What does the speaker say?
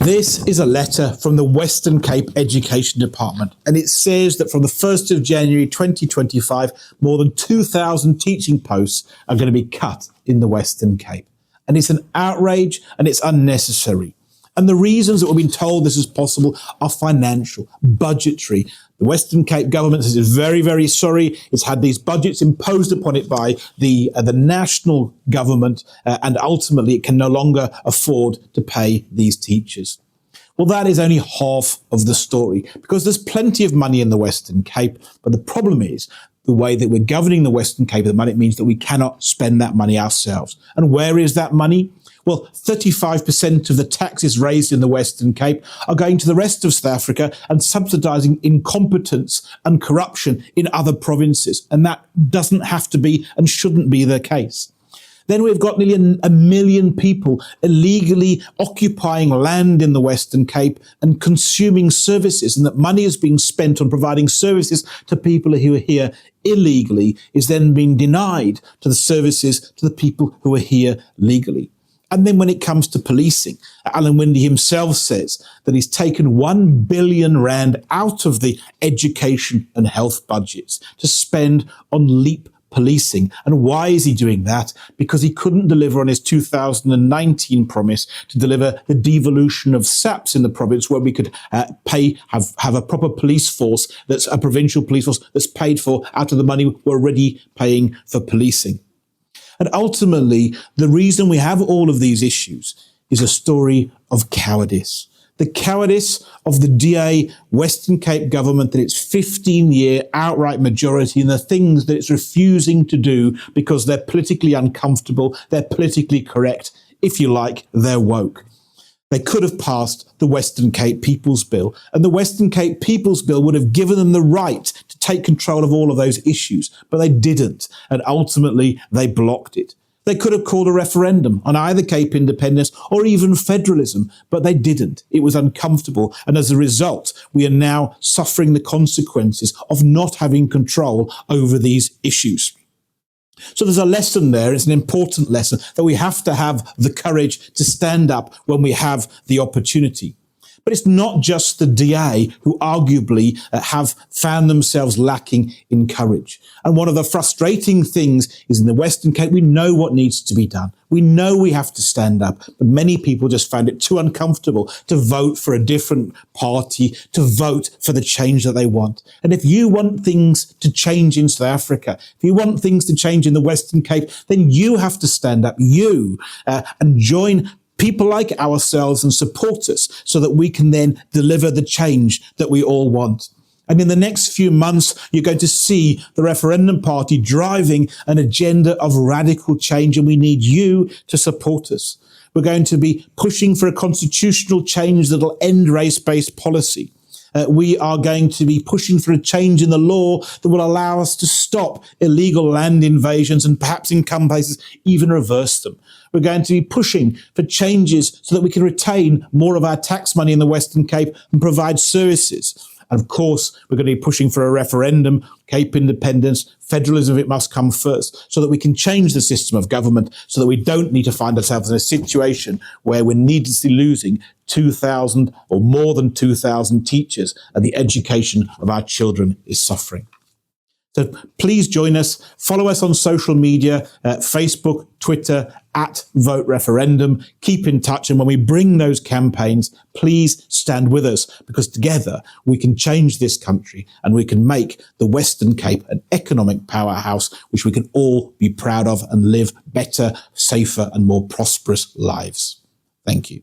This is a letter from the Western Cape Education Department, and it says that from the 1st of January 2025, more than 2,000 teaching posts are going to be cut in the Western Cape. And it's an outrage and it's unnecessary. And the reasons that we've been told this is possible are financial, budgetary. The Western Cape government says it's very, very sorry. It's had these budgets imposed upon it by the national government, and ultimately it can no longer afford to pay these teachers. Well, that is only half of the story, because there's plenty of money in the Western Cape, but the problem is the way that we're governing the Western Cape at the moment means that we cannot spend that money ourselves. And where is that money? Well, 35% of the taxes raised in the Western Cape are going to the rest of South Africa and subsidising incompetence and corruption in other provinces. And that doesn't have to be and shouldn't be the case. Then we've got nearly a million people illegally occupying land in the Western Cape and consuming services, and that money is being spent on providing services to people who are here illegally is then being denied to the services to the people who are here legally. And then when it comes to policing, Alan Winde himself says that he's taken 1 billion rand out of the education and health budgets to spend on LEAP policing. And why is he doing that? Because he couldn't deliver on his 2019 promise to deliver the devolution of SAPs in the province, where we could have a proper police force, that's a provincial police force that's paid for out of the money we're already paying for policing. And ultimately, the reason we have all of these issues is a story of cowardice. The cowardice of the DA Western Cape government, that its 15-year outright majority, and the things that it's refusing to do because they're politically uncomfortable, they're politically correct, if you like, they're woke. They could have passed the Western Cape People's Bill, and the Western Cape People's Bill would have given them the right to take control of all of those issues, but they didn't, and ultimately they blocked it. They could have called a referendum on either Cape independence or even federalism, but they didn't. It was uncomfortable, and as a result, we are now suffering the consequences of not having control over these issues. So there's a lesson there. It's an important lesson that we have to have the courage to stand up when we have the opportunity. But it's not just the DA who arguably have found themselves lacking in courage. And one of the frustrating things is in the Western Cape, we know what needs to be done. We know we have to stand up, but many people just found it too uncomfortable to vote for a different party, to vote for the change that they want. And if you want things to change in South Africa, if you want things to change in the Western Cape, then you have to stand up, and join people like ourselves and support us so that we can then deliver the change that we all want. And in the next few months, you're going to see the referendum party driving an agenda of radical change, and we need you to support us. We're going to be pushing for a constitutional change that will end race-based policy. We are going to be pushing for a change in the law that will allow us to stop illegal land invasions and perhaps in some places even reverse them. We're going to be pushing for changes so that we can retain more of our tax money in the Western Cape and provide services. And of course, we're going to be pushing for a referendum, Cape independence, federalism, it must come first, so that we can change the system of government, so that we don't need to find ourselves in a situation where we're needlessly losing 2,000 or more than 2,000 teachers, and the education of our children is suffering. So please join us. Follow us on social media, Facebook, Twitter, @VoteReferendum. Keep in touch. And when we bring those campaigns, please stand with us, because together we can change this country and we can make the Western Cape an economic powerhouse, which we can all be proud of and live better, safer and more prosperous lives. Thank you.